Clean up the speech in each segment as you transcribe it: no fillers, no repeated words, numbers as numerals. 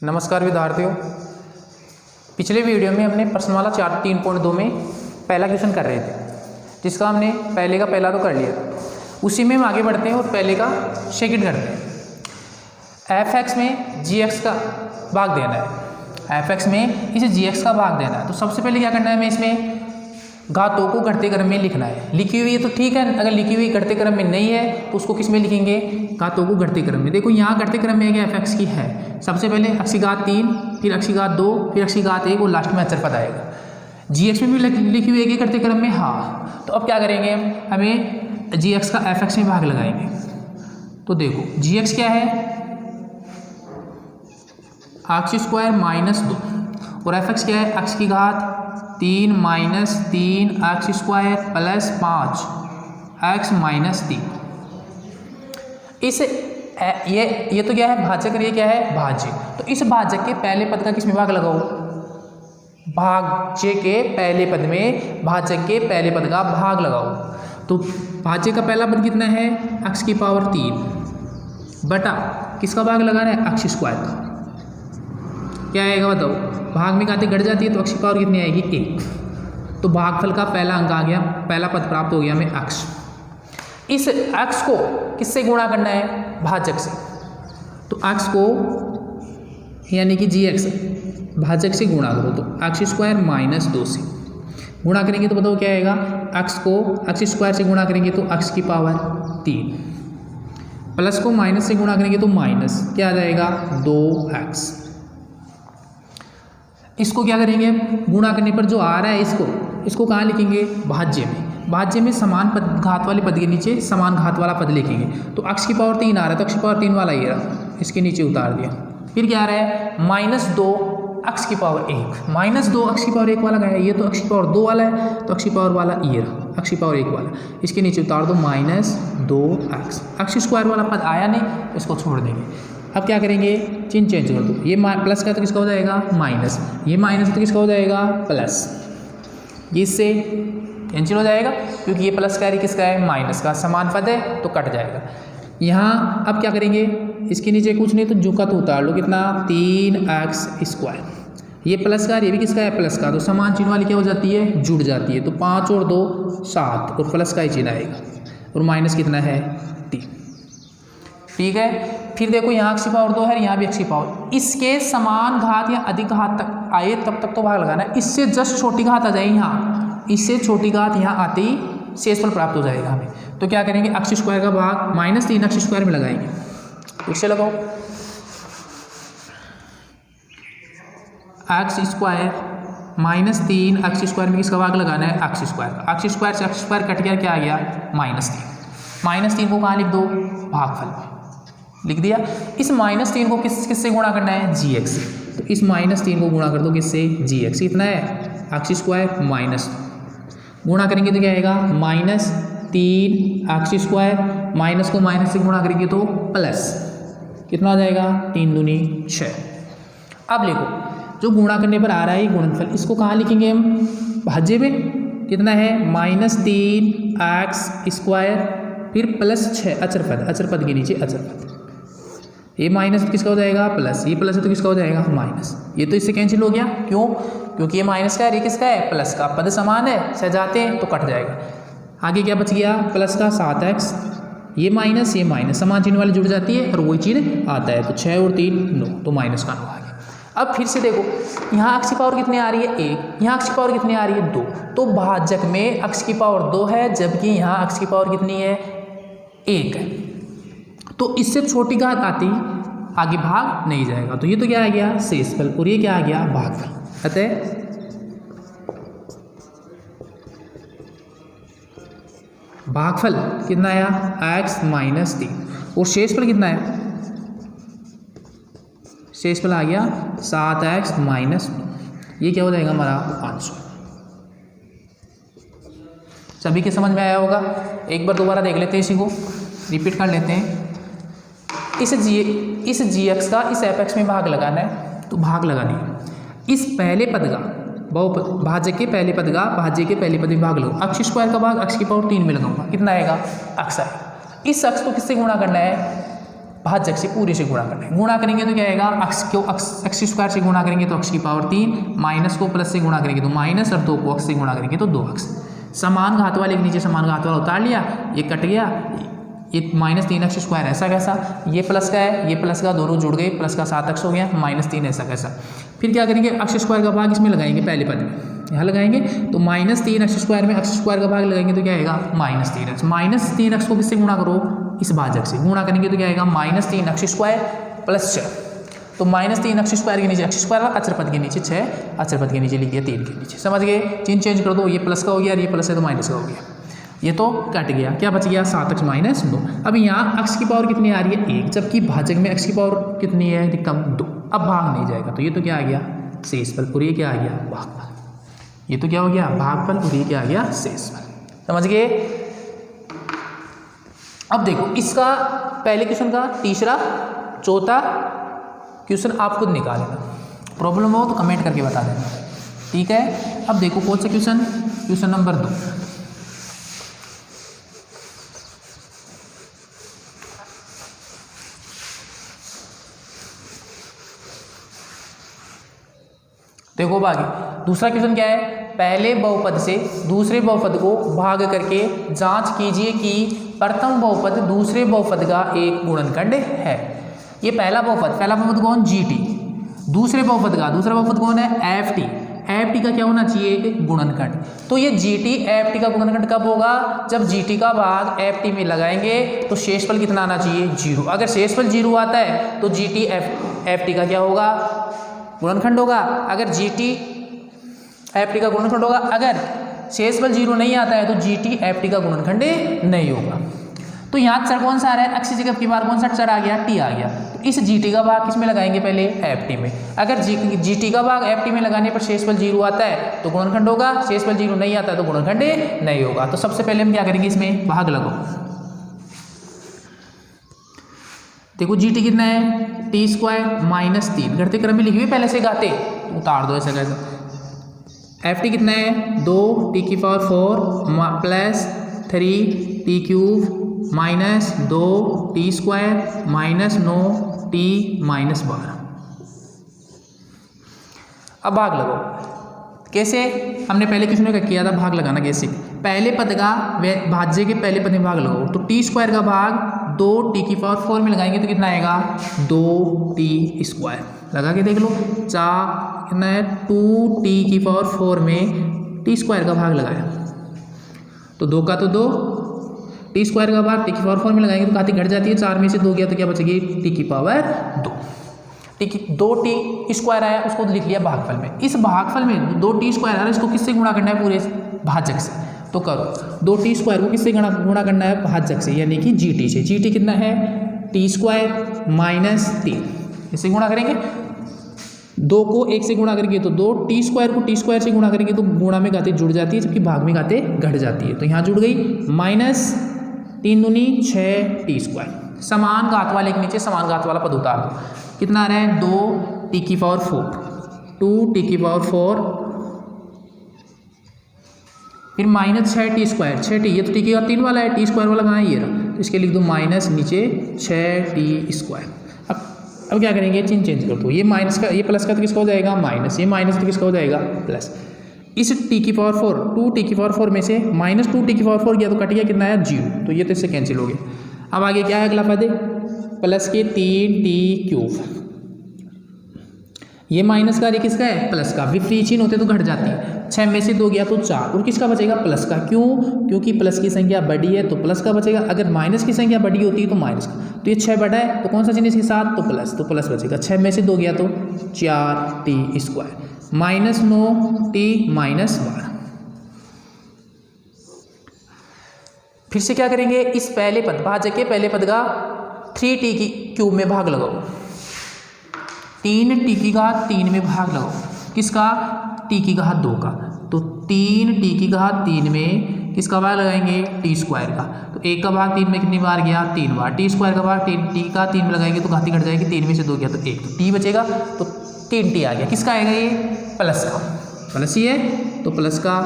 नमस्कार विद्यार्थियों, पिछले वीडियो में हमने प्रश्न वाला 3.2 में पहला क्वेश्चन कर रहे थे, जिसका हमने पहले का पहला तो कर लिया था। उसी में हम आगे बढ़ते हैं और पहले का सेकंड करते हैं। एफ एक्स में जी एक्स का भाग देना है। एफ एक्स में इसे जी एक्स का भाग देना है, तो सबसे पहले क्या करना है, हमें इसमें घातों को घटते क्रम में लिखना है। लिखी हुई है तो ठीक है, अगर लिखी हुई घटते क्रम में नहीं है तो उसको किस में लिखेंगे, घातों को घटते क्रम में। देखो यहाँ घटते क्रम में एफ एक्स की है, सबसे पहले अक्षिघात 3, फिर अक्षिघात 2, फिर अक्षिघात 1 और लास्ट में अचर पद आएगा। जी एक्स में भी लिखी हुई है घटते क्रम में, हाँ। तो अब क्या करेंगे, हमें जी एक्स का एफ एक्स में भाग लगाएंगे। तो देखो जी एक्स क्या है, एक्स स्क्वायर माइनस 2 और एफ एक्स क्या है, एक्स की घात 3 minus 3 x square plus 5 x minus 3। इस ये तो क्या है, भाजक, ये क्या है, भाज्य। तो इस भाजक के पहले पद का किस में भाग लगाओ, भाज्य के पहले पद में भाजक के पहले पद का भाग लगाओ। तो भाज्य का पहला पद कितना है, एक्स की पावर 3 बटा किसका भाग लगाना है, एक्स स्क्वायर का। क्या आएगा बताओ, भाग में घातें घट जाती है तो एक्स की पावर कितनी आएगी, 1। तो भागफल का पहला अंक आ गया, पहला पद प्राप्त हो गया हमें एक्स। इस एक्स को किससे गुणा करना है, भाजक से। तो एक्स को यानी कि जी एक्स भाजक से गुणा करो, तो एक्स स्क्वायर माइनस 2 से गुणा करेंगे तो बताओ क्या आएगा, एक्स को एक्स स्क्वायर से गुणा करेंगे तो एक्स की पावर 3 प्लस को माइनस से गुणा करेंगे तो माइनस क्या आ जाएगा, 2x। इसको क्या करेंगे, गुणा करने पर जो आ रहा है इसको कहाँ लिखेंगे, भाज्य में। भाज्य में समान पद, घात वाले पद के नीचे समान घात वाला पद लिखेंगे। तो एक्स की पावर 3 आ रहा है तो एक्स की पावर 3 वाला ये रहा, इसके नीचे उतार दिया। फिर क्या आ रहा है, माइनस 2 एक्स की पावर 1, माइनस 2 एक्स की पावर 1 वाला गया, ये तो एक्स की पावर 2 वाला है तो एक्स की पावर वाला ये रहा, एक्स की पावर 1 वाला, इसके नीचे उतार दो माइनस 2x। एक्स स्क्वायर वाला पद आया नहीं, इसको छोड़ देंगे। अब क्या करेंगे, चिन्ह चेंज कर दो, ये प्लस का तो किसका हो जाएगा, माइनस, ये माइनस तो किसका हो जाएगा, प्लस। ये इससे कैंसिल हो जाएगा क्योंकि ये प्लस का है, किसका है, माइनस का, समान पद है तो कट जाएगा। यहाँ अब क्या करेंगे, इसके नीचे कुछ नहीं तो जुका तो उतार लो, कितना, 3x स्क्वायर। ये प्लस का, ये भी किसका है, प्लस का, तो समान चिन्ह वाली क्या हो जाती है, जुड़ जाती है। तो 5 और 2 7 और प्लस का ही चिन्ह आएगा और माइनस कितना है, 3। ठीक है। फिर देखो यहाँ एक्स की पावर 2 है, यहाँ भी एक्स की पावर, इसके समान घात या अधिक घात तक आए तब तक तो भाग लगाना है। इससे जस्ट छोटी घात आ जाए यहाँ, इससे छोटी घात यहाँ आते ही शेषफल प्राप्त हो जाएगा हमें। तो क्या करेंगे, एक्स स्क्वायर का भाग माइनस 3 एक्स स्क्वायर में लगाएंगे। इससे लगाओ, x square minus 3 x square में किसका भाग लगाना है, एक्स स्क्वायर का। एक्स स्क्वायर से एक्स स्क्वायर कट गया, क्या आ गया, माइनस 3। माइनस 3 को कहाँ लिख दो, भागफल में लिख दिया। इस माइनस 3 को किससे गुणा करना है, जी एक्स से। तो इस माइनस 3 को गुणा कर दो किससे, जी एक्स। कितना है, एक्स स्क्वायर माइनस, गुणा करेंगे तो क्या आएगा, माइनस 3 एक्स स्क्वायर, माइनस को माइनस से गुणा करेंगे तो प्लस, कितना आ जाएगा, 3 दूनी 6। अब देखो जो गुणा करने पर आ रहा है गुणनफल, इसको कहाँ लिखेंगे हम, भाज्य में। कितना है, माइनस 3 एक्स स्क्वायर फिर प्लस 6 अचर पद के नीचे अचर पद। ये माइनस किसका हो जाएगा, प्लस, ये प्लस है तो किसका हो जाएगा, माइनस। ये तो इससे कैंसिल हो गया, क्यों, क्योंकि ये माइनस का है, ये किसका है, प्लस का। पद समान है, सजाते हैं तो कट जाएगा। आगे क्या बच गया, प्लस का 7x, ये माइनस समान चिन्ह वाली जुड़ जाती है और वही चिन्ह आता है। तो 6 और 3 9, तो माइनस का 9 आ गया। अब फिर से देखो, यहाँ एक्स की पावर कितनी आ रही है, 1, यहाँ एक्स की पावर कितनी आ रही है, 2। तो भाजक में एक्स की पावर 2 है, जबकि यहाँ एक्स की पावर कितनी है, 1 है। तो इससे छोटी घात आती आगे भाग नहीं जाएगा। तो ये तो क्या आ गया, शेषफल, और ये क्या आ गया, भागफल। अतः भागफल कितना आया, x माइनस 3, और शेषफल कितना है, शेषफल आ गया 7x माइनस 9। ये क्या हो जाएगा हमारा, 500। सभी के समझ में आया होगा। एक बार दोबारा देख लेते हैं, इसी को रिपीट कर लेते हैं। इस जी एक्स का इस एफ एक्स में भाग लगाना है, तो भाग लगा दिया। इस पहले पद का भाज्य के पहले पद का भाज्य के पहले पद में भाग लगाओ। एक्स स्क्वायर का भाग एक्स की पावर 3 में लगाऊंगा, कितना आएगा, एक्स आएगा। इस एक्स को किससे गुणा करना है, भाजक से पूरे से गुणा करना है। गुणा करेंगे तो क्या आएगा, अक्स को एक्स स्क्वायर से गुणा करेंगे तो अक्स की पावर 3, माइनस को प्लस से गुणा करेंगे तो माइनस, और 2 को अक्स से गुणा करेंगे तो 2x। समान घात वाले के नीचे समान घात वाला उतार लिया, ये कट गया, ये -3x स्क्वायर ऐसा कैसा, ये प्लस का है ये प्लस का, दोनों जुड़ गए, प्लस का 7x हो गया, -3 ऐसा कैसा। फिर क्या करेंगे, x स्क्वायर का भाग इसमें लगाएंगे, पहले पद में यहाँ लगाएंगे तो -3x स्क्वायर में x स्क्वायर का भाग लगाएंगे तो क्या आएगा, -3x। -3x को किससे गुणा करो, इस भाजक से गुणा करेंगे तो क्या आएगा, -3x स्क्वायर प्लस 6। तो -3x स्क्वायर के नीचे x स्क्वायर, अचर पद के नीचे 6, अचर पद के नीचे लिख दिया 3 के नीचे। समझ गए, चिन्ह चेंज कर दो, ये प्लस का हो गया और ये प्लस है तो माइनस का हो गया, ये तो कट गया, क्या बच गया 7x - 2। अब यहाँ x की पावर कितनी आ रही है 1, जबकि भाजक में x की पावर कितनी है कम 2। अब भाग नहीं जाएगा तो ये तो क्या आ गया शेषफल, और ये क्या आ गया भागफल। ये तो क्या हो गया भागफल और ये क्या आ गया शेषफल। समझ गए। अब देखो इसका पहले क्वेश्चन का तीसरा चौथा क्वेश्चन आप खुद निकाल लेना, प्रॉब्लम हो तो कमेंट करके बता देना, ठीक है। अब देखो कौन सा क्वेश्चन, क्वेश्चन नंबर 2। देखो बाकी दूसरा क्वेश्चन क्या है, पहले बहुपद से दूसरे बहुपद को भाग करके जांच कीजिए कि प्रथम बहुपद दूसरे बहुपद का एक गुणनखंड है। ये पहला बहुपद कौन GT, दूसरा बहुपद कौन है FT का क्या होना चाहिए एक गुणनखंड। तो ये GT FT का गुणनखंड कब होगा, जब GT का भाग FT में लगाएंगे तो शेषफल कितना आना चाहिए 0। अगर शेषफल 0 आता है तो GT FT का क्या होगा गुणनखंड होगा। अगर GT FT का गुणनखंड होगा, अगर शेषफल 0 नहीं आता है तो GT FT का गुणनखंड नहीं होगा। तो यहाँ चर कौन सा आ रहा है, x की जगह की बार कौन सा चर आ गया t आ गया। तो इस GT का भाग किस में लगाएंगे पहले FT में। अगर GT का भाग FT में लगाने पर शेषफल 0 आता है तो गुणनखंड होगा, शेषफल 0 नहीं आता है तो गुणनखंड नहीं होगा। तो सबसे पहले हम क्या करेंगे, इसमें भाग लगाओ। देखो GT कितना है t² -3, घटते क्रम में लिखी हुई पहले से गाते तो उतार दो ऐसा कैसा। FT कितना है 2t⁴ plus 3t³ -2t² -9t -12। अब भाग लगाओ कैसे, हमने पहले क्वेश्चन में किया था भाग लगाना कैसे। पहले पद का भाज्य के पहले पद में भाग लगाओ, तो t² का भाग 2t⁴ में लगाएंगे तो कितना आएगा 2t² लगा के देख लो। कितना है 2t⁴ में t² का भाग लगाया तो 2 का तो 2, t² का भाग t⁴ में लगाएंगे तो घाती घट जाती है, 4 में से 2 गया तो क्या बचेगी t⁻2। 2t² आया उसको लिख लिया भागफल में। इस भागफल में 2t² आ रहा है, इसको किससे गुणा करना है पूरे भाजक से, तो करो 2t² को किससे गुणा करना है भाजक से, यानी कि GT से। GT कितना है t² -3, इससे गुणा करेंगे। 2 को 1 से गुणा करेंगे तो 2, t² को t² से गुणा करेंगे तो गुणा में घाते जुड़ जाती है, जबकि भाग में घाते घट जाती है। तो यहाँ जुड़ गई -3 दूनी 6t²। समान घात वाले के नीचे समान घात वाला पद उतार दो, कितना आ रहा है 2t⁴, 2t⁴, फिर -6t², 6t, ये तो t⁻3 वाला है, t² वाला कहाँ है ये रहा, तो इसके लिख दो माइनस नीचे 6t²। अब क्या करेंगे, चिन्ह चेंज कर दो, ये माइनस का ये प्लस का तो किसका हो जाएगा माइनस, ये माइनस तो किसका हो जाएगा प्लस। इस t⁴ 2t⁴ में से -2t⁴ गया तो कट गया, कितना आया 0, तो ये तो इससे कैंसिल हो गया। अब आगे क्या है अगला पद, प्लस के 3t³, ये माइनस का, ये किसका है प्लस का, विपरीत चिन्ह होते तो घट जाती है। 6 में से 2 गया तो 4, और किसका बचेगा प्लस का, क्यों, क्योंकि प्लस की संख्या बड़ी है तो प्लस का बचेगा, अगर माइनस की संख्या बड़ी होती है तो माइनस का। तो ये 6 बड़ा है तो कौन सा चिन्ह इसके साथ, तो प्लस बचेगा। 6 में से 2 गया तो 4t² -9t -12। फिर से क्या करेंगे, इस पहले पद भाजक के पहले पद का 3t³ में भाग लगाओ, 3t³ में भाग लगाओ, किसका t⁻2 का, तो 3t⁻3 में किसका भाग लगाएंगे t² का। तो 1 का भाग 3 में कितनी बार गया 3 बार, t² का भाग t⁻3 में लगाएंगे तो घाती घट जाएगी, 3 में से 2 गया तो 1, तो t बचेगा, तो 3t आ गया। किसका आएगा ये प्लस का, प्लस ही है तो प्लस का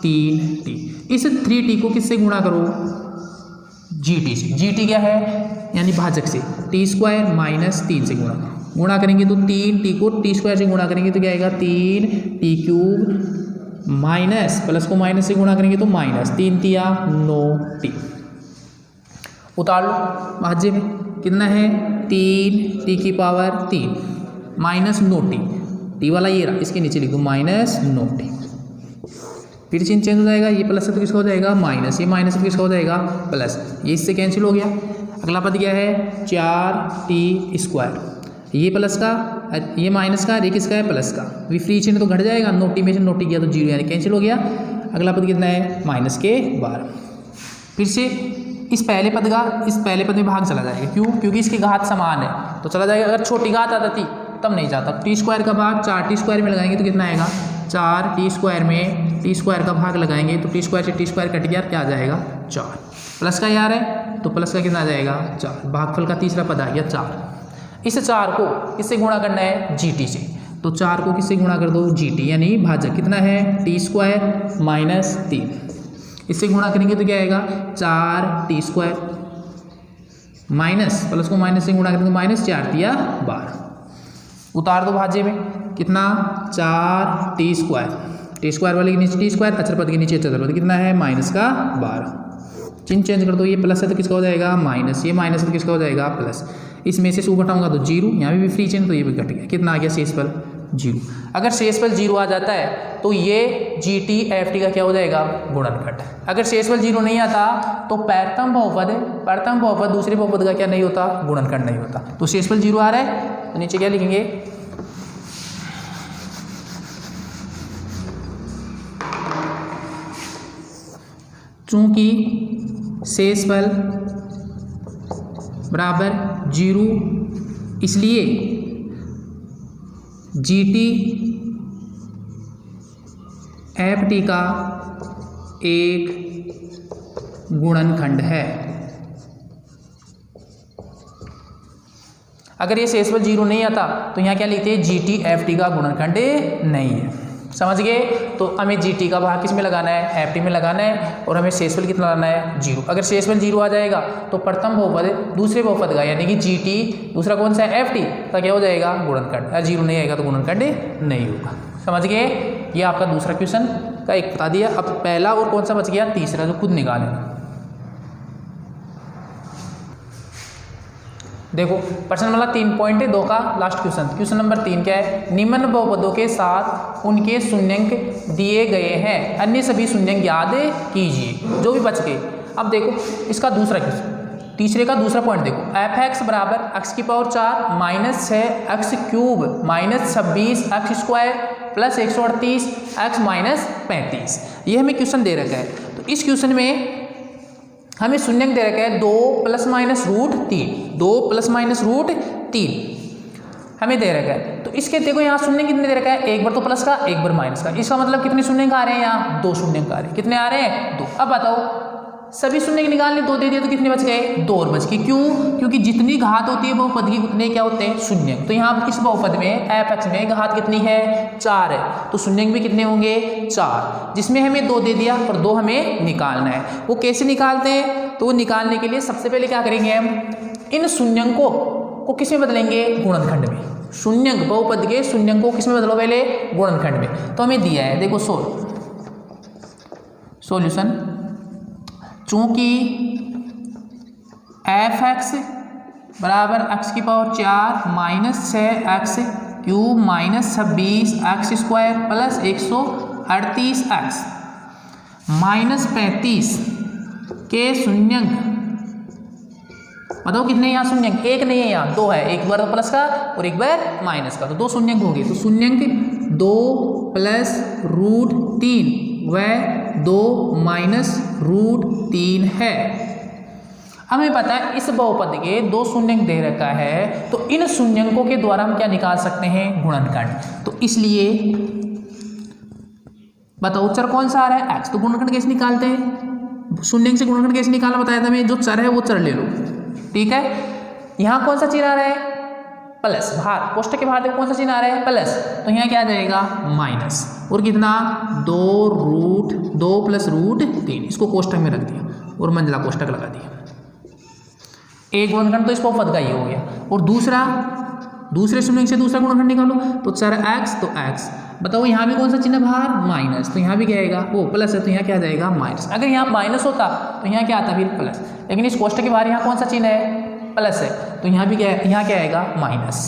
3t। इस 3t को किससे गुणा करो GT से, GT क्या है यानी भाजक से टी स्क्वायर माइनस 3 से गुणा करेंगे तो 3t को टी स्क्वायर से गुणा करेंगे तो क्या आएगा 3t क्यूब माइनस प्लस को माइनस से गुणा करेंगे तो माइनस 3 तिया 9t। उतार लो भाज्य में कितना है 3t की पावर 3 माइनस 9t, टी वाला ये रहा, इसके नीचे लिख दो माइनस 9t। फिर चिन्ह चेंज हो जाएगा, ये प्लस है तो किसका हो जाएगा माइनस, ये माइनस है तो किसका हो जाएगा प्लस, ये इससे कैंसिल हो गया। अगला पद क्या है 4t स्क्वायर, ये प्लस का ये माइनस का, ये किसका है प्लस का, भी फ्री चिन्ह तो घट जाएगा, 9t में से 9t गया तो 0 यानी कैंसिल हो गया। अगला पद कितना है माइनस के 12। फिर से इस पहले पद में भाग चला जाएगा, क्यों, क्योंकि इसकी घात समान है तो चला जाएगा। अगर छोटी घात आ जाती तब नहीं जाता। टी स्क्वायर का भाग 4t स्क्वायर में लगाएंगे तो कितना आएगा 4t स्क्वायर में टी स्क्वायर का भाग लगाएंगे तो टी स्क्वायर से टी स्क्वायर कट गया, क्या आ जाएगा 4। प्लस का यार है तो प्लस का कितना आ जाएगा 4। भागफल का तीसरा पद आ गया 4। इस 4 को किससे गुणा करना है GT से, तो 4 को किससे गुणा कर दो GT, यानी भाजक कितना है टी स्क्वायर माइनस 3, इससे गुणा करेंगे तो क्या आएगा 4t स्क्वायर माइनस प्लस को माइनस से गुणा करेंगे तो माइनस 4 तिया 12। उतार दो भाज्य में कितना 4t स्क्वायर, टी स्क्वायर वाले के नीचे टी स्क्वायर, अचर पद के नीचे अचर पद कितना है माइनस का 12। चिन्ह चेंज कर दो, ये प्लस है तो किसका हो जाएगा माइनस, ये माइनस है तो किसका हो जाएगा प्लस, इसमें से 100 घटाऊंगा तो 0, यहाँ भी फ्री चिन्ह तो ये भी घट गया, कितना आ गया शेषफल 0। अगर शेषफल 0 आ जाता है तो ये GT FT का क्या हो जाएगा गुणनखंड। अगर शेषफल 0 नहीं आता तो प्रथम बहुपद दूसरे बहुपद का क्या नहीं होता गुणनखंड नहीं होता। तो शेषफल 0 आ रहा है तो नीचे क्या लिखेंगे चूंकि शेषफल बराबर 0 इसलिए GT FT का एक गुणनखंड है। अगर ये शेषफल 0 नहीं आता तो यहाँ क्या लिखते हैं GT FT का गुणनखंड नहीं है। समझ गए। तो हमें GT का भाग किस में लगाना है FT में लगाना है और हमें शेषफल कितना लाना है 0। अगर शेषफल 0 आ जाएगा तो प्रथम बहुपद दूसरे बहुपद का यानी कि GT दूसरा कौन सा है FT का क्या हो जाएगा गुणनखंड। 0 नहीं आएगा तो गुणनखंड नहीं होगा। समझ गए। ये आपका दूसरा क्वेश्चन का एक बता दिया। अब पहला और कौन सा बच गया तीसरा जो खुद निकालें। देखो प्रश्न वाला 3.2 का लास्ट क्वेश्चन। क्वेश्चन नंबर 3 क्या है, निम्न बहुपदों के साथ उनके शून्यंक दिए गए हैं, अन्य सभी शून्यंक याद कीजिए जो भी बच गए। अब देखो इसका दूसरा क्वेश्चन, तीसरे का दूसरा पॉइंट देखो, f(x) बराबर x की power 4 minus 6 x cube minus 26 x square plus 138 x minus 35। ये हमें क्वेश्चन दे रखा है। तो इस क्वेश्चन में हमें शून्यंक दे रखा है 2 ± √3, 2 ± √3 हमें दे रखा है। तो इसके देखो यहाँ शून्यंक कितने दे रखा है, एक बार तो प्लस का एक बार माइनस का। इसका मतलब कितने शून्यंक आ रहे हैं, यहाँ 2 शून्यंक आ रहे हैं। कितने आ रहे हैं 2। अब बताओ सभी शून्यंक निकालने 2 दे दिए तो कितने बच गए 2 और बच गए। क्यों, क्योंकि जितनी घात होती है बहुपद की उतने क्या होते हैं शून्यंक। तो यहाँ इस बहुपद में f(x) में घात कितनी है 4 है, तो शून्यंक भी कितने होंगे 4, जिसमें हमें 2 दे दिया और 2 हमें निकालना है। वो कैसे निकालते हैं, तो वो निकालने के लिए सबसे पहले क्या करेंगे हम इन शून्यंकों को किस में बदलेंगे गुणनखंड में। शून्यंक बहुपद के शून्यंक को किस में बदलो पहले गुणनखंड में। तो हमें दिया है देखो सॉल्यूशन, चूंकि f(x) बराबर x की power 4 minus 6 x cube minus 26 x square plus 138 x minus 35 के शून्यंक बताओ कितने यहाँ शून्यंक, एक नहीं है यहाँ 2 है, एक बार प्लस का और एक बार माइनस का, तो 2 शून्यंक हो गए। तो शून्यंक 2 + √3 व 2 -√3 है। हमें पता है इस बहुपद के 2 शून्यंक दे रखा है, तो इन शून्यंकों के द्वारा हम क्या निकाल सकते हैं गुणनखंड। तो इसलिए बताओ चर कौन सा आ रहा है x, तो गुणनखंड कैसे निकालते हैं, शून्यंक से गुणनखंड कैसे निकालना बताया था मैं। जो चर है वो चर ले लो, ठीक है। यहाँ कौन सा चिन्ह आ रहा है प्लस, बाहर कोष्ठक के बाहर देखो कौन सा चिन्ह आ रहा है प्लस, तो यहाँ क्या आ जाएगा माइनस और कितना 2 + √3, इसको कोष्ठक में रख दिया और मंझला कोष्ठक लगा दिया। एक गुणनखंड तो इस बहुपद का ये हो गया, और दूसरे शून्य से दूसरा गुणनखंड निकालो तो चर x तो x। बताओ यहाँ भी कौन सा चिन्ह बाहर, माइनस, तो यहाँ भी क्या आएगा, वो प्लस है तो यहाँ क्या आ जाएगा माइनस। अगर यहाँ माइनस होता तो यहाँ क्या आता फिर प्लस, लेकिन इस कोष्ठक के बाहर यहाँ कौन सा चिन्ह है, प्लस है, तो यहाँ भी क्या है, यहाँ क्या आएगा माइनस।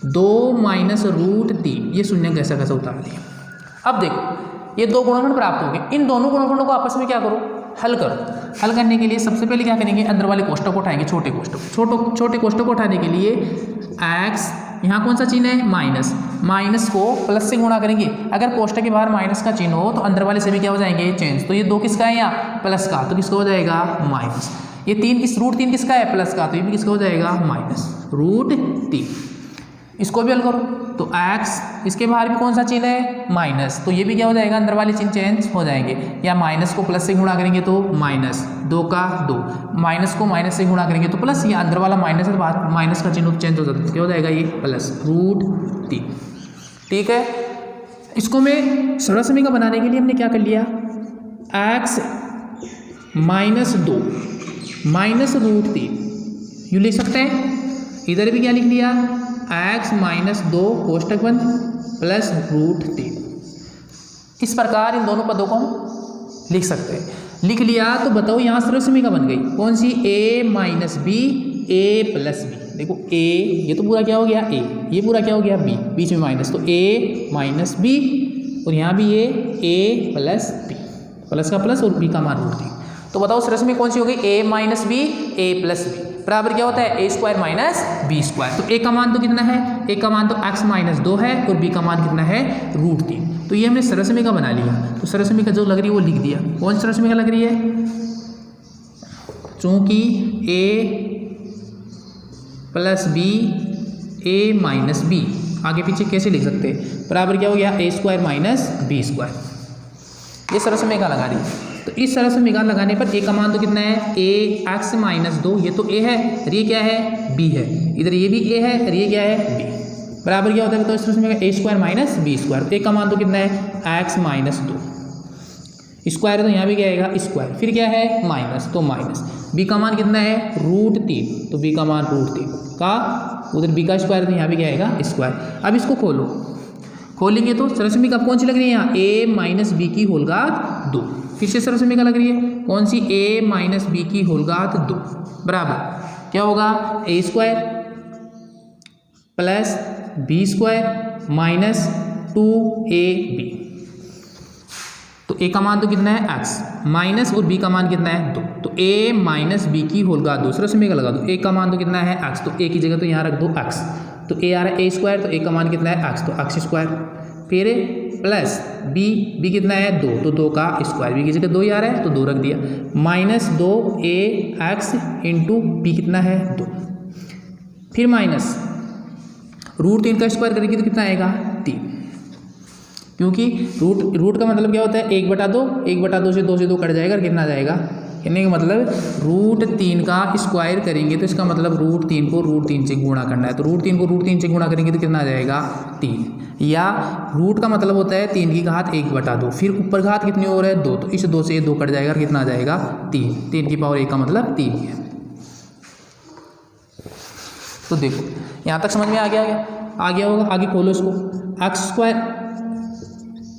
2 माइनस रूट 3, ये शून्य कैसा कैसा उतार दिया। अब देखो ये दो गुणनखंड प्राप्त हो गए, इन दोनों गुणनखंडों को आपस में क्या करो, हल करो। हल करने के लिए सबसे पहले क्या करेंगे, अंदर वाले कोष्ठक को उठाएंगे, छोटे कोष्ठक को उठाने के लिए x, यहाँ कौन सा चिन्ह है माइनस, माइनस को प्लस से गुणा करेंगे। अगर कोष्ठक के बाहर माइनस का चिन्ह हो तो अंदर वाले सभी क्या हो जाएंगे चेंज। तो ये 2 किसका है यहाँ प्लस का, तो किसका हो जाएगा माइनस। ये 3 रूट 3 किसका है प्लस का, तो ये भी किसका हो जाएगा माइनस रूट 3। इसको भी हल करो तो x, इसके बाहर भी कौन सा चिन्ह है माइनस, तो ये भी क्या हो जाएगा अंदर वाले चिन्ह चेंज हो जाएंगे। या माइनस को प्लस से गुणा करेंगे तो माइनस 2 का 2, माइनस को माइनस से गुणा करेंगे तो प्लस, या अंदर वाला माइनस है तो बाहर माइनस का चिन्ह चेंज हो जाता है, तो क्या हो जाएगा ये प्लस रूट 3। ठीक है, इसको मैं सरल समीकरण बनाने के लिए हमने क्या कर लिया, x माइनस 2 माइनस रूट 3 यूँ लिख सकते हैं। इधर भी क्या लिख लिया, x माइनस 2 कोष्ठक बंद प्लस रूट 3। इस प्रकार इन दोनों पदों को हम लिख सकते हैं। लिख लिया तो बताओ यहाँ सरल समीकरण बन गई कौन सी, a minus b a plus b. देखो a, ये तो पूरा क्या हो गया a, ये पूरा क्या हो गया b, बीच में माइनस, तो a माइनस b, और यहाँ भी ये a प्लस b, प्लस का प्लस और b का मान रूट 3। तो बताओ सरल समीकरण कौन सी हो गई, a minus b a plus b बराबर क्या होता है, a square minus b square. तो a का मान तो कितना है, a का मान तो x माइनस 2 है और b का मान कितना है रूट 3। तो ये हमने सरल समीकरण बना लिया। तो सरल समीकरण जो लग रही है वो लिख दिया। कौन सी सरल समीकरण लग रही है, चूंकि a plus b a minus b, आगे पीछे कैसे लिख सकते हैं, बराबर क्या हो गया a square minus b square. ये सरल समीकरण लगा दी। तो इस सरल समीकरण लगाने पर a का मान तो कितना है, a x माइनस 2, ये तो a है और ये क्या है b है, इधर ये भी a है और ये क्या है b, बराबर क्या होता है, तो इस सरल समीकरण a square minus b square. a का मान तो कितना है x माइनस 2, स्क्वायर तो यहाँ भी क्या आएगा स्क्वायर, फिर क्या है माइनस, तो माइनस, b का मान कितना है रूट 3, तो b का मान रूट 3 का, उधर b का स्क्वायर तो यहाँ भी क्या आएगा स्क्वायर। अब इसको खोलेंगे तो सरल समीकरण कौन सी लग रही है यहाँ, a माइनस बी की होल घात 2। फिर से सरल समीकरण लग रही है कौन सी, a माइनस बी की होल घात 2 बराबर क्या होगा, a square plus b square minus 2ab। तो a का मान तो कितना है x माइनस और b का मान कितना है 2, तो a माइनस बी की होल घात 2। सरल समीकरण लगा दो, a का मान तो कितना है x, तो a की जगह तो यहाँ रख दो x, तो a आ रहा है a स्क्वायर, तो a का मान कितना है x, तो x स्क्वायर, फिर प्लस b कितना है 2, तो 2 का स्क्वायर, b की जगह 2 ही आ रहा है तो 2 रख दिया, माइनस 2ax इंटू b कितना है 2, फिर माइनस रूट 3 का स्क्वायर करेंगे तो कितना आएगा 3, क्योंकि रूट का मतलब क्या होता है 1/2, 1/2 से 2 कट जाएगा और कितना आ जाएगा, कहने का मतलब रूट 3 का स्क्वायर करेंगे तो इसका मतलब रूट 3 को रूट 3 से गुणा करना है, तो रूट 3 को रूट 3 से गुणा करेंगे तो कितना आ जाएगा 3, या रूट का मतलब होता है 3 की घात 1/2, फिर ऊपर घात कितनी हो रहा है 2, तो इस 2 से 2 कट जाएगा और कितना आ जाएगा 3, 3 की पावर 1 का मतलब 3 है। तो देखो यहाँ तक समझ में आ गया होगा। आगे खोलो इसको,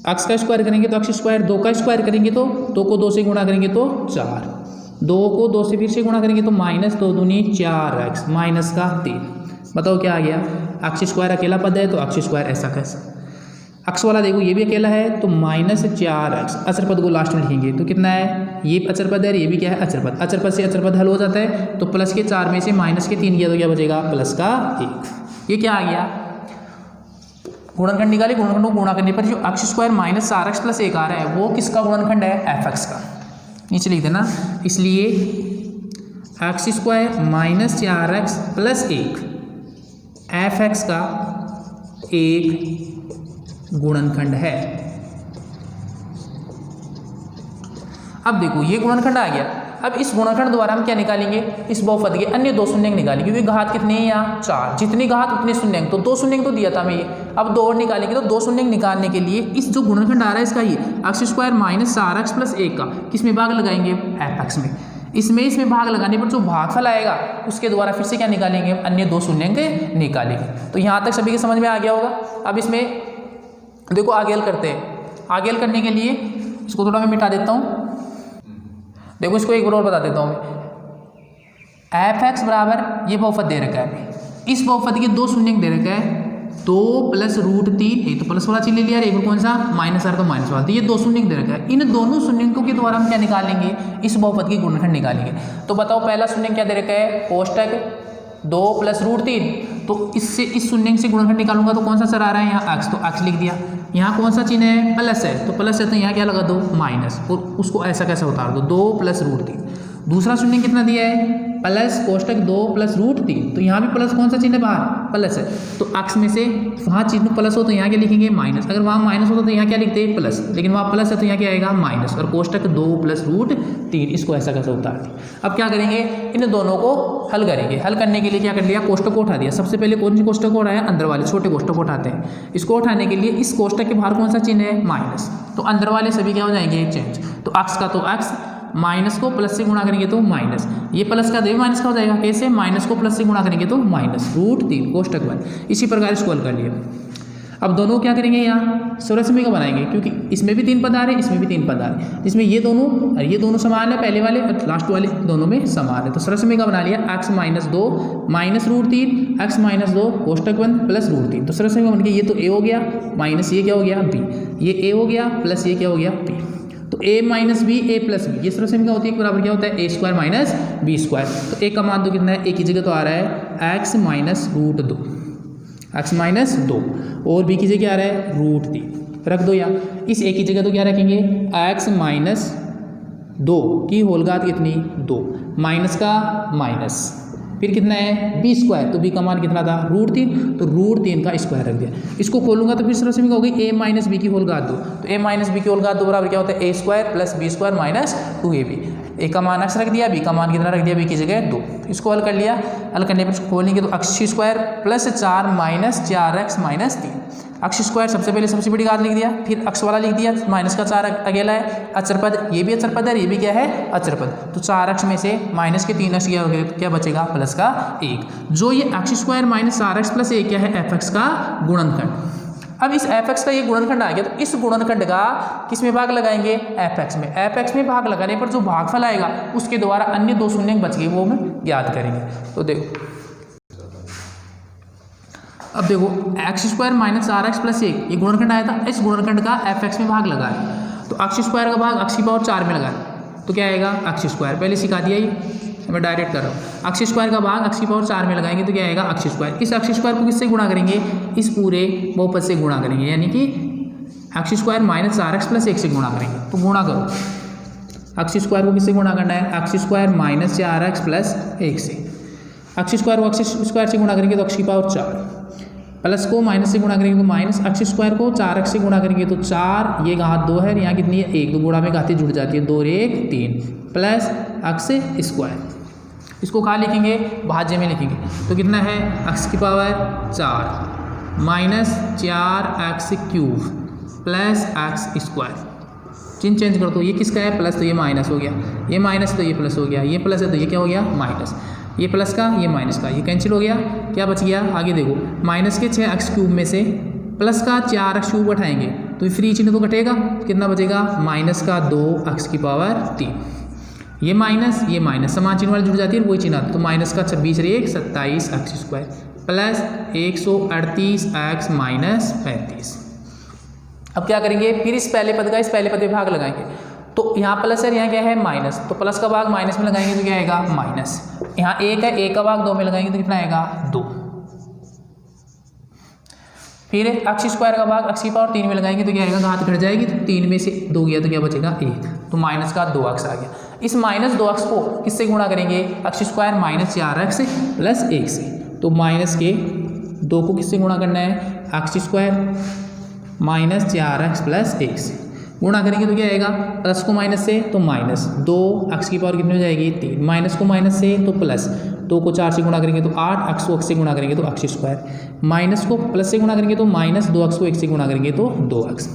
x का स्क्वायर करेंगे तो x स्क्वायर, 2 का स्क्वायर करेंगे तो 2 को 2 से गुणा करेंगे तो 4, 2 को 2 से फिर से गुणा करेंगे तो माइनस 2 दूनी 4x माइनस का 3। बताओ क्या आ गया, x स्क्वायर अकेला पद है तो x स्क्वायर ऐसा कैसा, x वाला देखो ये भी अकेला है तो माइनस 4x, अचर पद को लास्ट में लिखेंगे तो कितना है, ये अचर पद है, ये भी क्या है अचर पद, अचर पद से अचर पद हल हो जाता है, तो प्लस के 4 में से माइनस के 3 किया तो क्या बचेगा प्लस का 1। ये क्या आ गया, गुणनखंड निकाले, गुणनखंड को गुणा करने पर जो x square minus 4x plus 1 आ रहा है वो किसका गुणनखंड है, fx का, नीचे लिख देना। इसलिए x square minus 4x plus 1 fx का एक गुणनखंड है। अब देखो ये गुणनखंड आ गया, अब इस गुणनखंड द्वारा हम क्या निकालेंगे, इस बहुपद के अन्य 2 शून्यंक निकालेंगे, क्योंकि घात कितने हैं यहाँ 4, जितनी घात उतने शून्यंक, तो 2 शून्यंक तो दिया था हमें ये, अब 2 और निकालेंगे, तो 2 शून्यंक निकालने के लिए इस जो गुणनखंड आ रहा है इसका ये x square minus 4x plus 1 का किस में भाग लगाएंगे, fx में। इसमें भाग लगाने पर जो भागफल आएगा उसके द्वारा फिर से क्या निकालेंगे, अन्य दो शून्यंक निकालेंगे। तो यहाँ तक सभी के समझ में आ गया होगा। अब इसमें देखो आगे हल करते हैं। आगे हल करने के लिए इसको थोड़ा मैं मिटा देता हूँ। देखो इसको एक बार और बता देता हूँ मैं। f(x) बराबर ये बहुपद दे रखा है, इस बहुपद के दो शून्यंक दे रखा है, 2 + √3, एक तो प्लस वाला चिन्ह ले लिया, एक कौन सा माइनस आ रहा तो माइनस वाला, तो ये दो शून्यंक दे रखा है। इन दोनों शून्यंकों के द्वारा हम क्या निकालेंगे, इस बहुपद की गुणनखंड निकालेंगे। तो बताओ पहला शून्यंक क्या दे रखा है, कोष्टक 2 + √3, तो इससे इस शून्यंक से गुणनखंड निकालूंगा तो कौन सा सर आ रहा है यहाँ x, तो x लिख दिया। यहाँ कौन सा चिन्ह है, प्लस है, तो प्लस है तो यहाँ क्या लगा दो माइनस, और उसको ऐसा कैसे उतार दो 2 + √3। दूसरा शून्यंक कितना दिया है, प्लस कोष्टक 2 + √3, तो यहाँ भी प्लस कौन सा चिन्ह है बाहर, प्लस है, तो x में से वहाँ चिन्ह प्लस हो तो यहाँ क्या लिखेंगे माइनस, अगर वहाँ माइनस होता तो यहाँ क्या लिखते हैं प्लस, लेकिन वहाँ प्लस है तो यहाँ क्या आएगा माइनस, और कोष्टक 2 + √3, इसको ऐसा कैसे उतार दिया। अब क्या करेंगे, इन दोनों को हल करेंगे। हल करने के लिए क्या कर लिया, कोष्टक को उठा दिया। सबसे पहले कौन सी कोष्टक को उठाया, अंदर वाले छोटे कोष्टक को उठाते हैं। इसको उठाने के लिए इस कोष्टक के बाहर कौन सा चिन्ह है माइनस, तो अंदर वाले सभी क्या हो जाएंगे चेंज, तो x का तो x, माइनस को प्लस से गुणा करेंगे तो माइनस, ये प्लस का माइनस का हो जाएगा, कैसे माइनस को प्लस से गुणा करेंगे तो माइनस √3 कोष्टक 1। इसी प्रकार इसको हल कर लिया। अब दोनों क्या करेंगे, यहाँ सर्वसमी का बनाएंगे, क्योंकि इसमें भी 3 पद आ रहे हैं, इसमें भी 3 पद आ रहे हैं, इसमें ये दोनों समान है, पहले वाले और लास्ट वाले दोनों में समान है। तो सर्वसमी का बना लिया, x - 2 -√3, x - 2 कोष्टक 1 + √3, तो सर्वसमी का बन गया, ये तो a हो गया माइनस ये क्या हो गया b, ये a हो गया प्लस ये क्या हो गया b, तो a - b a + b, ये सर्वसमी का होती है, बराबर क्या होता है a² - b²। तो a का मान तो कितना है, a की जगह तो आ रहा है x - √2, x - 2, और b की जगह क्या आ रहा है √3, रख दो यहाँ। इस a की जगह तो क्या रखेंगे, x - 2 की होल घात कितनी 2, माइनस का माइनस, फिर कितना है b², तो b का मान कितना था √3, तो √3 का स्क्वायर रख दिया। इसको खोलूंगा तो फिर सर्वसमी का होगी a - b की होल घात 2, तो a - b की होल घात 2 बराबर क्या होता है a² + b² - 2ab। a का मान x रख दिया, b का मान कितना रख दिया, b की जगह 2। इसको हल कर लिया। हल करने पर इसको खोलेंगे तो x² + 4 - 4x - 3, x² सबसे पहले सबसे बड़ी घात लिख दिया, फिर x वाला लिख दिया, माइनस का 4 अकेला है, अचर पद, ये भी अचर पद है, ये भी क्या है अचर पद, तो 4x में से माइनस के 3x क्या हो गया, क्या बचेगा प्लस का 1। जो ये x² - 4x + 1 क्या है, fx का गुणनखंड। अब इस fx का ये गुणनखंड आ गया, तो इस गुणनखंड का किस में भाग लगाएंगे, fx में। fx में भाग लगाने पर जो भागफल आएगा उसके द्वारा अन्य दो शून्यंक बच गए वो हम ज्ञात करेंगे। तो देखो अब देखो x² - 4x + 1 ये गुणनखंड आया था, इस गुणनखंड का fx में भाग लगा है, तो x² का भाग x⁴ में लगा है, तो क्या आएगा x², पहले सिखा दिया ये, मैं डायरेक्ट कर रहा हूँ। x² का भाग x⁴ में लगाएंगे तो क्या आएगा x²। इस x² को किससे गुणा करेंगे, इस पूरे बहुपद से गुणा करेंगे, यानी कि x² - 4x + 1 से गुणा करेंगे। तो गुणा करो, x² को किससे गुणा करना है, x² - 4x + 1 से, x² को x² से गुणा करेंगे तो x⁴, प्लस को माइनस से गुणा करेंगे तो माइनस, x² को 4x से गुणा करेंगे तो 4, ये घात 2 है, यहाँ कितनी है 1, तो गुणा में घातें जुड़ जाती है, 2 और 1 3 प्लस x²। इसको कहाँ लिखेंगे, भाज्य में लिखेंगे, तो कितना है x⁴ minus 4x³ plus x²। चिन्ह चेंज कर दो, ये किसका है प्लस, तो ये माइनस हो गया, ये माइनस तो ये प्लस हो गया, ये प्लस है तो ये क्या हो गया माइनस, ये प्लस का ये माइनस का, ये कैंसिल हो गया, क्या बच गया आगे देखो, माइनस के 6x³ में से प्लस का 4x³ उठाएंगे तो फ्री चिन्ह तो घटेगा, कितना बचेगा माइनस का 2x⁻3, ये माइनस समान चिन्ह वाली जुड़ जाती है, वही चिन्ह, तो माइनस का 26 और 1 27x² प्लस 138x - 35। अब क्या करेंगे, फिर इस पहले पद का इस पहले पद में भाग लगाएंगे, तो यहाँ प्लस है, यहाँ क्या है माइनस, तो प्लस का भाग माइनस में लगाएंगे तो क्या आएगा माइनस, यहाँ 1 है, 1 का भाग 2 में लगाएंगे तो कितना आएगा 2, फिर x² का भाग x⁴ में लगाएंगे तो क्या आएगा, घात घट जाएगी, तो 3 में से 2 गया तो क्या बचेगा 1, तो माइनस का 2x आ गया। इस -2x को किससे गुणा करेंगे, x² - 4x + 1 से, तो माइनस के 2 को किससे गुणा करना है, x² - 4x + 1 से गुणा करेंगे तो क्या आएगा, प्लस को माइनस से तो माइनस, 2x की पावर कितनी हो जाएगी 3, माइनस को माइनस से तो प्लस, 2 को 4 से गुणा करेंगे तो 8, x को x से गुणा करेंगे तो x², माइनस को प्लस से गुणा करेंगे तो माइनस, 2x को 1 से गुणा करेंगे तो 2x।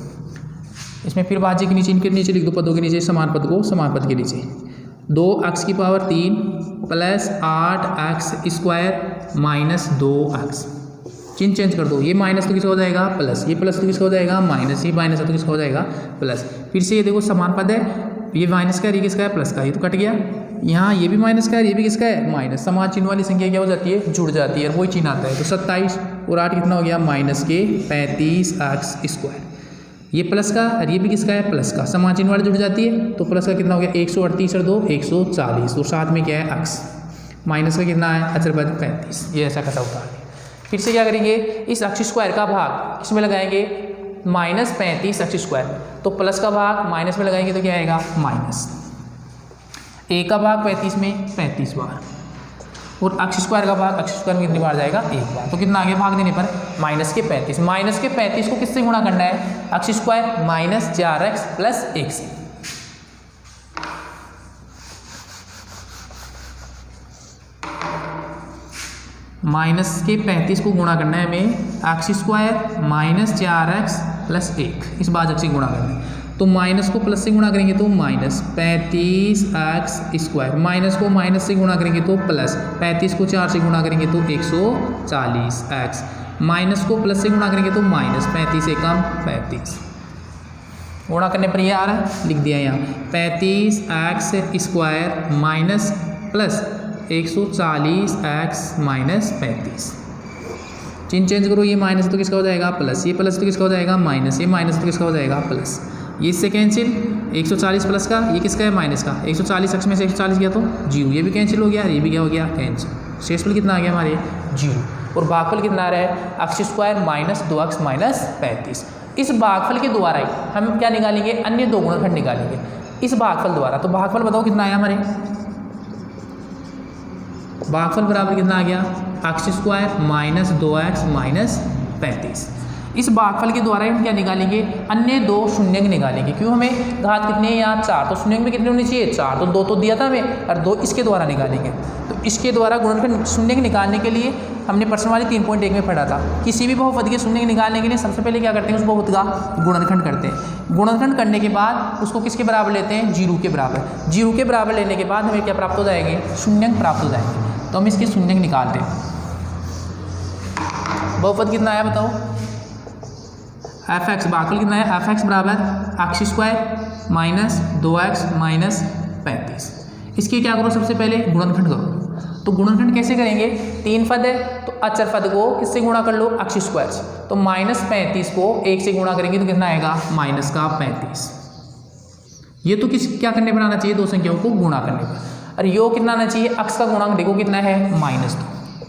इसमें फिर भाज्य के नीचे, इनके नीचे लिख दो, पदों के नीचे समान पद को समान पद के नीचे, 2x की power 3 plus 8x² minus 2x। चिन्ह चेंज कर दो, ये माइनस तो किसका हो जाएगा प्लस, ये प्लस तो किसका हो जाएगा माइनस, ये माइनस है तो किसका हो जाएगा प्लस। फिर से ये देखो समान पद है, ये माइनस का है, ये किसका है प्लस का, ये तो कट गया। यहाँ ये भी माइनस का है, ये भी किसका है माइनस। समान चिन्ह वाली संख्या क्या हो जाती है जुड़ जाती है, और वही चिन्ह आता है। तो 27 और 8 कितना हो गया माइनस के 35x²। ये प्लस का और ये भी किसका है प्लस का, समान चिन्ह वाली जुड़ जाती है। तो प्लस का कितना हो गया 138 और 2 140, और साथ में क्या है x। माइनस का कितना है अचरपद 35। ये ऐसा कटा होता है। फिर से क्या करेंगे, इस x² का भाग किसमें लगाएंगे -35x²। तो प्लस का भाग माइनस में लगाएंगे तो क्या आएगा माइनस। a का भाग 35 में 35 बार, और x² का भाग x² में कितनी बार जाएगा 1 बार। तो कितना आ गया भाग देने पर -35। माइनस के 35 को किससे गुणा करना है x² माइनस 4x प्लस 1 से। माइनस के 35 को गुणा करना है हमें x² माइनस 4x प्लस 1, इस भाजक से गुणा करना है। तो माइनस को प्लस से गुणा करेंगे तो माइनस 35x², माइनस को माइनस से गुणा करेंगे तो प्लस 35 को 4 से गुणा करेंगे तो 140x, माइनस को प्लस से गुणा करेंगे तो माइनस 35 एकम 35। गुणा करने पर ये आ रहा है, लिख दिया यहाँ 35x² minus plus 140x minus 35। चिन्ह चेंज करो, ये माइनस तो किसका हो जाएगा प्लस, ये प्लस तो किसका हो जाएगा माइनस, ये माइनस तो किसका हो जाएगा प्लस। ये इससे कैंसिल 140 प्लस का, ये किसका है माइनस का, 140x में से 140 गया तो 0, ये भी कैंसिल हो गया, ये भी क्या हो गया कैंसिल। शेषफल कितना आ गया हमारे 0, और भागफल कितना आ रहा है x² माइनस 2x माइनस 35। इस भागफल के द्वारा ही हम क्या निकालेंगे अन्य दो गुणनखंड निकालेंगे इस भागफल द्वारा। तो भागफल बताओ कितना आया हमारे, भागफल बराबर कितना आ गया x² माइनस 2x माइनस 35। इस भागफल के द्वारा हम क्या निकालेंगे अन्य दो शून्यंक निकालेंगे। क्यों, हमें घात कितनी है यहाँ 4, तो शून्यंक में कितने होने चाहिए 4, तो 2 तो दिया था हमें, और 2 इसके द्वारा निकालेंगे। तो इसके द्वारा गुणनखंड शून्यंक निकालने के लिए हमने प्रश्न वाले 3.1 में पढ़ा था, किसी भी बहुपद के शून्यंक निकालने के लिए सबसे पहले क्या करते हैं उस बहुपद का गुणनखंड करते हैं। गुणनखंड करने के बाद उसको किसके बराबर लेते हैं 0 के बराबर। 0 के बराबर लेने के बाद हमें क्या प्राप्त हो जाएंगे शून्यंक प्राप्त हो जाएंगे। तो हम इसके शून्यंक निकालते हैं। बहुपद कितना आया बताओ, fx, भागफल कितना है fx बराबर x² माइनस 2x माइनस 35। इसके क्या करो सबसे पहले गुणनखंड करो। तो गुणनखंड कैसे करेंगे, 3 पद है तो अचर पद को किससे गुणा कर लो x² से। तो माइनस 35 को 1 से गुणा करेंगे तो कितना आएगा माइनस का 35। ये तो क्या करने पर आना चाहिए, दो संख्याओं को गुणा करने पर। और योग कितना आना चाहिए, x का गुणांक देखो कितना है -2।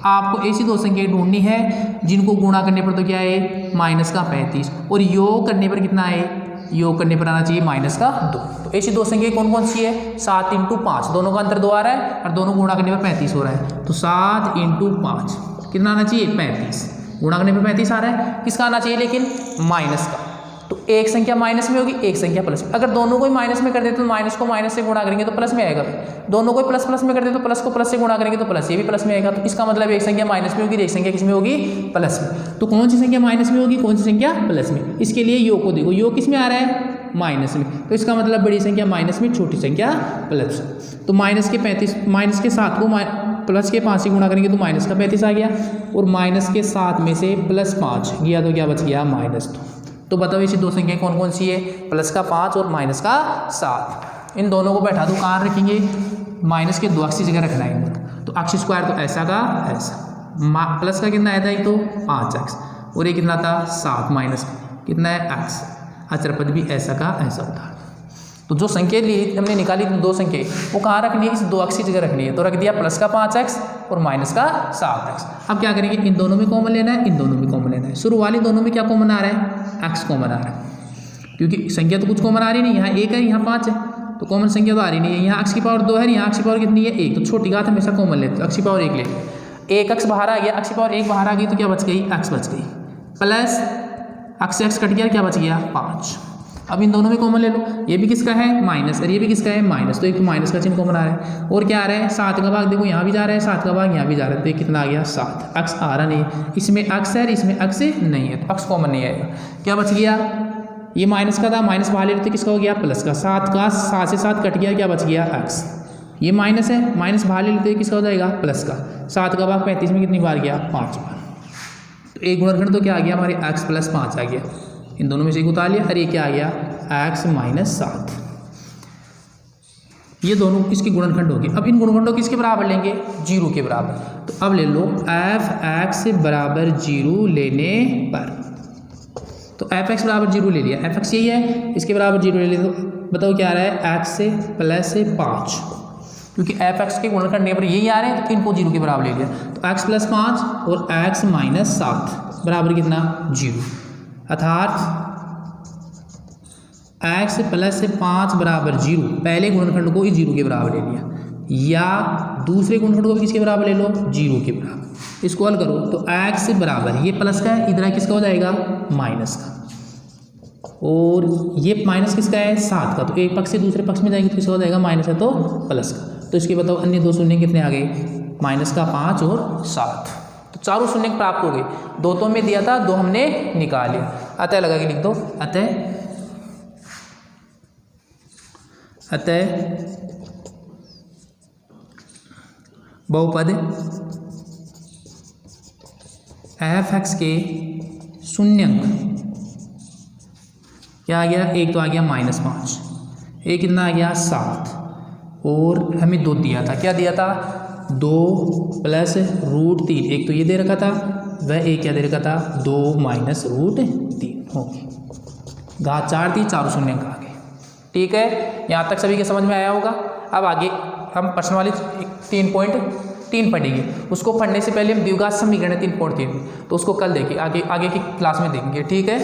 आपको ऐसी दो संख्याएं ढूंढनी है जिनको गुणा करने पर तो क्या है माइनस का 35, और योग करने पर कितना है, योग करने पर आना चाहिए माइनस का 2। तो ऐसी दो संख्याएं कौन कौन सी है 7 × 5, दोनों का अंतर 2 आ रहा है और दोनों गुणा करने पर 35 हो रहा है। तो 7 × 5 कितना आना चाहिए 35, गुणा करने पर 35 आ रहा है। किसका आना चाहिए लेकिन माइनस का। तो एक संख्या माइनस में होगी एक संख्या प्लस में। अगर दोनों को माइनस में कर देते तो माइनस को माइनस से गुणा करेंगे तो प्लस में आएगा। दोनों को प्लस प्लस में कर देते तो प्लस को प्लस से गुणा करेंगे तो प्लस, ये भी प्लस में आएगा। तो इसका मतलब एक संख्या माइनस में होगी एक संख्या किसमें होगी प्लस में। तो कौन सी संख्या माइनस में होगी कौन सी संख्या प्लस में। इसके लिए योग को देखो, योग किस में आ रहा है माइनस में। तो इसका मतलब बड़ी संख्या माइनस में छोटी संख्या प्लस। तो माइनस के 35 माइनस के 7 को प्लस के 5 से गुणा करेंगे तो माइनस का 35 आ गया, और माइनस के 7 में से प्लस 5 गया तो क्या बच गया -2। तो बताओ ऐसी दो संख्याएं कौन कौन सी है, प्लस का 5 और माइनस का 7। इन दोनों को बैठा दो, कहाँ रखेंगे माइनस के 2x की जगह रखना है। तो x² तो ऐसा का ऐसा, प्लस का कितना आया था, एक तो 5x और ये कितना था 7 माइनस कितना है x। अचरपद भी ऐसा का ऐसा होता है। तो जो संख्या ली हमने निकाली दो संख्या वो कहाँ रखनी है, इस 2x की जगह रखनी है। तो रख दिया प्लस का 5x और माइनस का 7x। अब क्या करेंगे, इन दोनों में कॉमन लेना है, इन दोनों में कॉमन लेना है। शुरू वाली दोनों में क्या कॉमन आ रहा है, x कॉमन आ रहा है, क्योंकि संख्या तो कुछ कॉमन आ रही नहीं। यहाँ 1 है यहाँ 5 है तो कॉमन संख्या तो आ रही नहीं है। यहाँ x की पावर 2 है, यहाँ x की पावर कितनी है 1। तो छोटी घात हमेशा कॉमन लेते हैं, x की पावर 1 ले। 1x बाहर आ गया, x की पावर 1 बाहर आ गई तो क्या बच गई x बच गई, प्लस x कट गया क्या बच गया 5। अब इन दोनों में कॉमन ले लो, ये भी किसका है माइनस और ये भी किसका है माइनस। तो एक माइनस का चिन्ह कॉमन आ रहा है। और क्या आ रहा है 7 का भाग देखो यहाँ भी जा रहा है, 7 का भाग यहाँ भी जा रहा है। तो ये कितना आ गया 7। x आ रहा नहीं है, इसमें x है इसमें x नहीं है, तो x कॉमन नहीं आएगा। क्या बच गया, ये माइनस का था, माइनस बाहर ले लेते किसका हो गया प्लस का। 7 का 7 से 7 कट गया क्या बच गया x। ये माइनस है, माइनस बाहर ले लेते हैं, किसका हो जाएगा प्लस का। 7 का भाग 35 में कितनी बार गया 5 बार। तो एक गुणनखंड तो क्या आ गया हमारे x + 5 आ गया, इन दोनों में से एक उतार लिया, और ये क्या आ गया x - 7। ये दोनों किसके गुणनखंड होंगे। अब इन गुणनखंडों किसके बराबर लेंगे 0 के बराबर। तो अब ले लो f(x) = 0 लेने पर, तो f(x) = 0 ले लिया, f(x) यही है, इसके बराबर 0 ले लिया। तो बताओ क्या आ रहा है x + 5, क्योंकि f(x) के गुणनखंड नेबर यही आ रहे हैं, तो इनको 0 के बराबर ले लिया। तो x + 5 और x - 7 बराबर कितना 0, अर्थात x + 5 = 0। पहले गुणनखंड को ही 0 के बराबर ले लिया, या दूसरे गुणनखंड को भी किसके बराबर ले लो 0 के बराबर। इसको हल करो तो x बराबर, ये प्लस का है, इधर किसका हो जाएगा माइनस का, और ये माइनस किसका है 7 का, तो एक पक्ष से दूसरे पक्ष में जाएंगे तो किसका हो जाएगा माइनस है तो प्लस का। तो इसके बताओ अन्य दो शून्य कितने आ गए -5 और 7। तो चारों शून्य प्राप्त हो गए, दो तो में दिया था, दो हमने निकाल लिया। अतः लगा के लिख दो, अतः बहुपद f(x) के शून्यंक क्या आ गया, एक तो आ गया -5, एक कितना आ गया 7, और हमें 2 दिया था, क्या दिया था 2 + √3, एक तो ये दे रखा था, वह एक क्या दे रखा था 2 - √3 हो गई। घात 4 थी, चारों शून्यंक आ गए। ठीक है, यहाँ तक सभी के समझ में आया होगा। अब आगे हम प्रश्न वाले 3.3 पढ़ेंगे, उसको पढ़ने से पहले हम द्विघात समीकरण 3.3, तो उसको कल देखें, आगे की क्लास में देखेंगे। ठीक है।